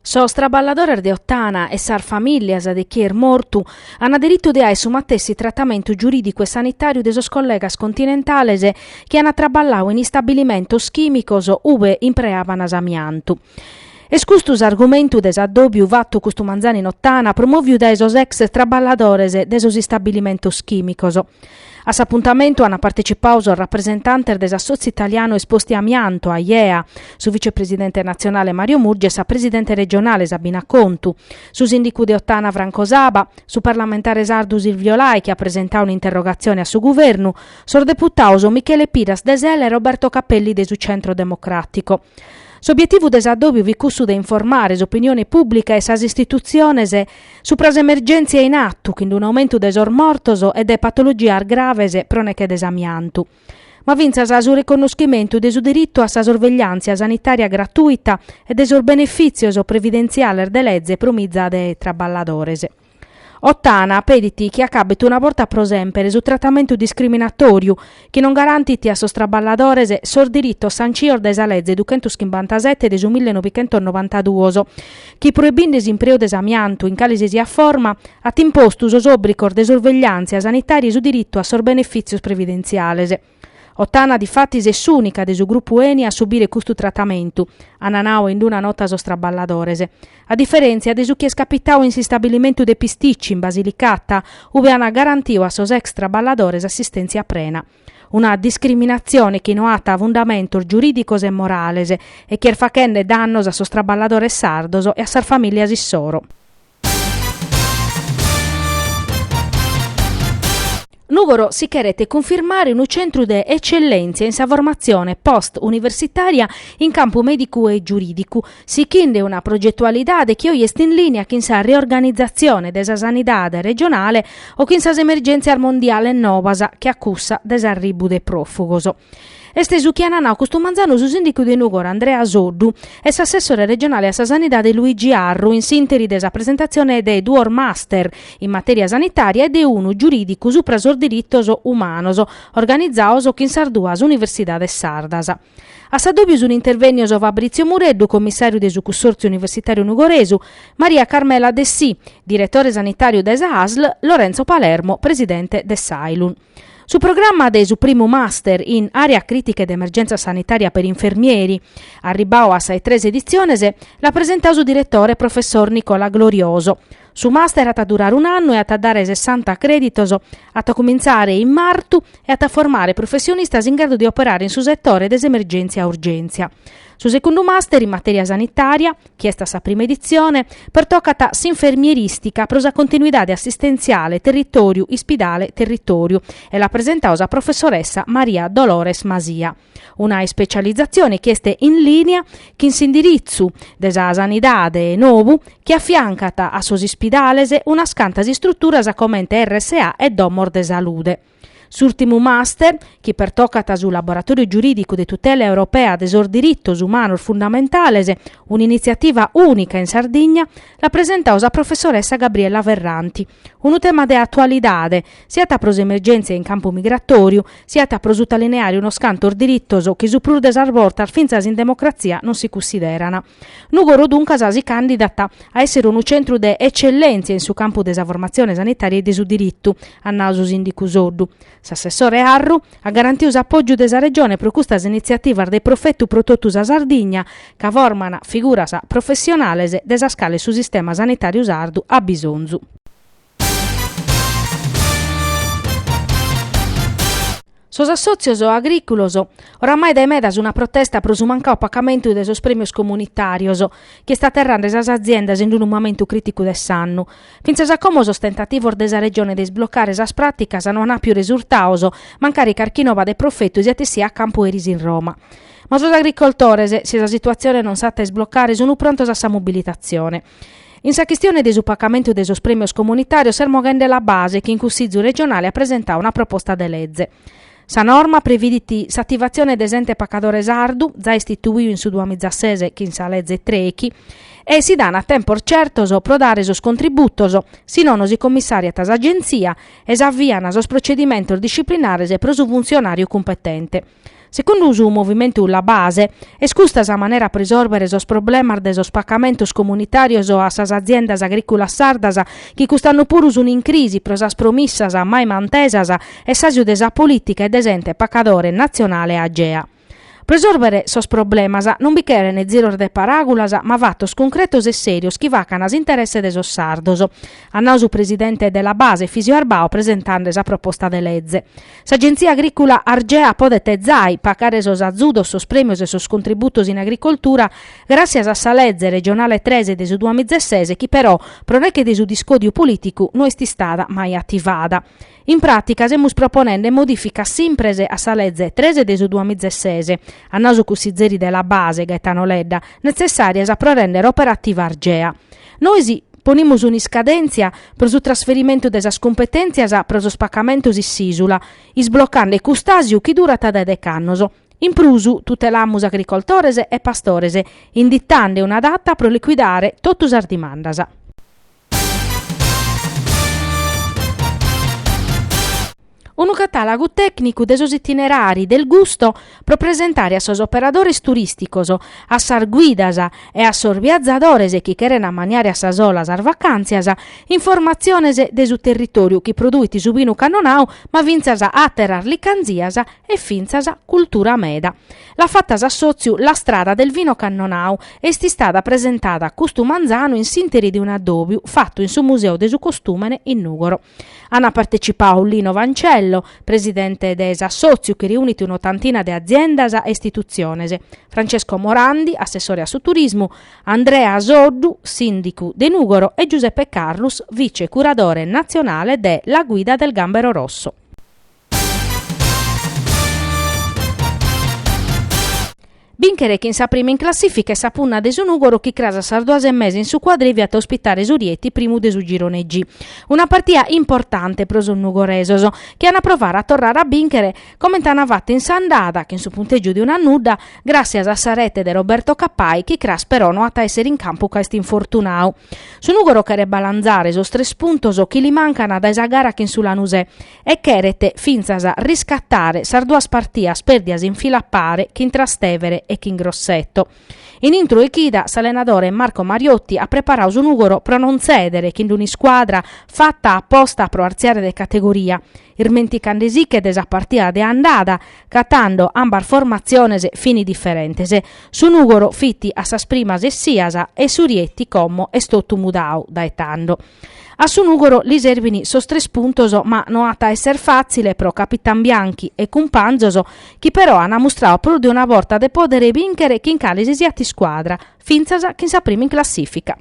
Sos traballadores de Ottana e sar famiglias de chi mortu hanno diritto di su mattessi trattamento giuridico e sanitario de sos collegas continentales che hanno traballau in stabilimentos chimicos uve impreavan amiantu. Escustus argumentu des addobbiu vatto custu manzani in Ottana promoviu da esos ex traballadores de sos stabilimentos chimicos. A s'appuntamento hanno partecipato il rappresentante des associ italiano esposti amianto, AIEA, su vicepresidente nazionale Mario Murges, a presidente regionale Sabina Contu, su sindicu de Ottana Franco Saba, su parlamentare sardu Silvio Lai che ha presentato un'interrogazione a su governo, sul deputato Michele Piras Desel e Roberto Cappelli de su Centro Democratico. S'obiettivu des addobbiu vi cussu de informare s'opinione pubblica e sas istituziones su pras emergenzie in attu, quindi un aumento des mortos e de patologia graves proneche des amiantu. Ma vinzas a su riconoscimento de su diritto a sa sorveglianza sanitaria gratuita e de sus benefizios previdenzialer de legge promizza de traballadores. Ottana pediti che accabet una volta pro sempre su trattamento discriminatoriu che non garantiti a sos traballadores sos diritto sancior de sa legge 257 de su 1992 che proibindes impreo des amiantu in calisi sia forma at impostu sos obricos de sorveglianza sanitaria su diritto a sos benefizios previdenziales. Ottana di fatti è s'unica de su gruppo Eni a subire questo trattamento, ananao in una nota sos traballadores. A differenza de su chi è scapitao in si stabilimento de Pisticci in Basilicata, ove hanno garantito a sos ex traballadores assistenza plena. Una discriminazione che non ha fondamento giuridicos e morales e che facende dannos a sos traballadores sardos e a sar familias issoro. Nugoro si cherete confermare un centro di eccellenza in sa formazione post-universitaria in campo medico e giuridico, si chinde una progettualità che oggi è in linea con sa riorganizzazione della sanità regionale o con sa emergenze al mondiale novasa che accusa desarribu de profugos. Este su chiananau questo manzano su sindico di Nugoro Andrea Soddu e s'assessore regionale a sa sanità de Luigi Arru in sinteri desa presentazione de duor master in materia sanitaria e de uno giuridico su prasor dirittos umanos organizzaos in sarduas universidades sardas. A s'addobbius un intervennio su Fabrizio Mureddu, commissario del Consorzio Universitario Nugoresu, Maria Carmela Dessì, direttore sanitario desa ASL, Lorenzo Palermo, presidente de Sailun. Su programma del primo master in area critica ed emergenza sanitaria per infermieri, arribao a 6 edizioni, la presentò su direttore professor Nicola Glorioso. Su master a durare un anno e a dare 60 creditos, a cominciare in marzo e a formare professionisti in grado di operare in su settore des emergenza a urgenza. Su secondo master in materia sanitaria, chiesta sa prima edizione, per toccata s'infermieristica prosa continuità assistenziale territorio ispidale territorio e la presentausa professoressa Maria Dolores Masia. Una specializzazione chiesta in linea che in sindirizzu desa sanidade novu che affiancata a sos ispidales una scantasi struttura commente RSA e Domor de Salude. S'ultimo master, che pertoccata sul laboratorio giuridico de tutela europea des dirittos humanos fundamentales, un'iniziativa unica in Sardegna, la presentausa professoressa Gabriella Verranti. Un tema de attualidade, sia ta pros emergenze in campo migratorio, sia ta pros utalineare uno scantor dirittoso che su plur desarvortar finzas in democrazia non si considerano. Nugoro dunque si candidata a essere un centro de eccellenza in su campo desa formazione sanitaria e de su diritto, a naso sindicu Soddu. S'assessore Arru ha garantito appoggio desa regione pro custas iniziativas de profettu protottus a Sardigna ca formana figuras professionales desa scale su sistema sanitario sardu a bisonzu. Sos associos agricolos oramai da medas una protesta pro su mancau pagamento de sos premios comunitarios che sta atterrando esas aziendas in un momento critico dell'anno. Finzas a como sos tentativos desa regione de sbloccare esas praticas non ha più risultaos, mancari carchinova de profetto e sia a campo eris in Roma. Ma sos agricoltores, se la situazione non sa sbloccare, sono prontos a sa mobilitazione. In sa questione del pagamento dei sos premios comunitarios sermo gende la base che in Consiglio regionale ha presentato una proposta de legge. Sa norma previditi s'attivazione d'esente pacadore sardu, già istituito in su 2016 che in sa legge trechi, e si danno a tempo certos pro dare sos contributos, si non si commissariat as agenzia e s'avviano sos procedimentos disciplinares pro su funzionario competente. Secondo il movimento La Base, escustas a manera a risolvere esos problemas de esos spaccamentos comunitarios o a sas aziendas agricolas sardas che custano purus in crisi pro sas promissas mai mantesas e s'asiu desa politica e desente pacadore nazionale agea. Presorbere sos problemas non bichere ne zero de paragulas, ma vattos concretos e serios chi vacan as interesse de sos sardos. Annausu presidente della Base Fisio Arbao presentando esa proposta de legge. S'agenzia agricola Argea podete zai pacare sos azudos, sos premios e sos contributos in agricoltura grazie a sa legge regionale 13 de su 2016 chi però proneche de su discodio politicu non esti stata mai attivada. In pratica semus proponendo modifica simprese a sa legge 13 de su 2016, a naso cussizzeri della Base Gaetano Ledda, necessarias a pro rendere operativa Argea. Noi ponimus un'iscadenzia per su trasferimento de sas competenzias per su spaccamento sisula, isbloccando e custasiu chi durata da decannos. In prusu tutelamus agricoltores e pastores, indittando una data pro liquidare totus as dimandas. Un catalogo tecnico de sos itinerari del gusto pro presentare a sos operadores turisticos, a sar guidas e a sos viazzadores chi cheren a maniare a sas olas ar vacanzias, informaziones de su territoriu chi produiti su vinu cannonau, ma vinzas atterar licanzias e finzas cultura meda. La fattas assoziu la strada del vino cannonau esti stata presentata a Custu Manzano in sinteri di un addobiu fatto in su museo de su costumene in Nugoro. Hanno partecipato Lino Vancello, presidente des Assoziu, che riuniti un'ottantina di aziendas e istituziones, Francesco Morandi, assessore a su turismo, Andrea Soddu, sindaco de Nugoro e Giuseppe Carlus, vice curatore nazionale de La Guida del Gambero Rosso. Binchere che in sa prima in classifica e sa punna de su Nugoro chi crasa sardoase mesi in su quadrivi a ospitare Surieti primo de su girone G. Una partita importante pro su nugoresoso che hanno provato a tornare a binchere come t'hanno fatto in Sandada che in su punteggio di una nuda grazie a sa rete de Roberto Cappai chi cras però non a essere in campo questo infortunao. Su Nugoro che balanzare sos 3 puntos chi li mancano da esa gara che in su Lanusè e cherete finzas a riscattare sarduas partias perdias in fila a pare che in Trastevere e che in Grosseto. In intro e chida, s'allenatore Marco Mariotti ha preparato su Nugoro pro non cedere che in una squadra fatta apposta pro arziare de categoria, irmenticando che desa partita de andata, catando ambar formaziones fini differentes. Su Nugoro fitti a sas primas e siasa e Surieti como e stottu mudau da etando. A su Nugoro li servini sos 3 puntos, ma non ha esser facile pro Capitan Bianchi e Cumpanzoso, chi però hanno mostrato più di una volta de podere vincere chi in calisi siati squadra, finzas chi sa prima in classifica.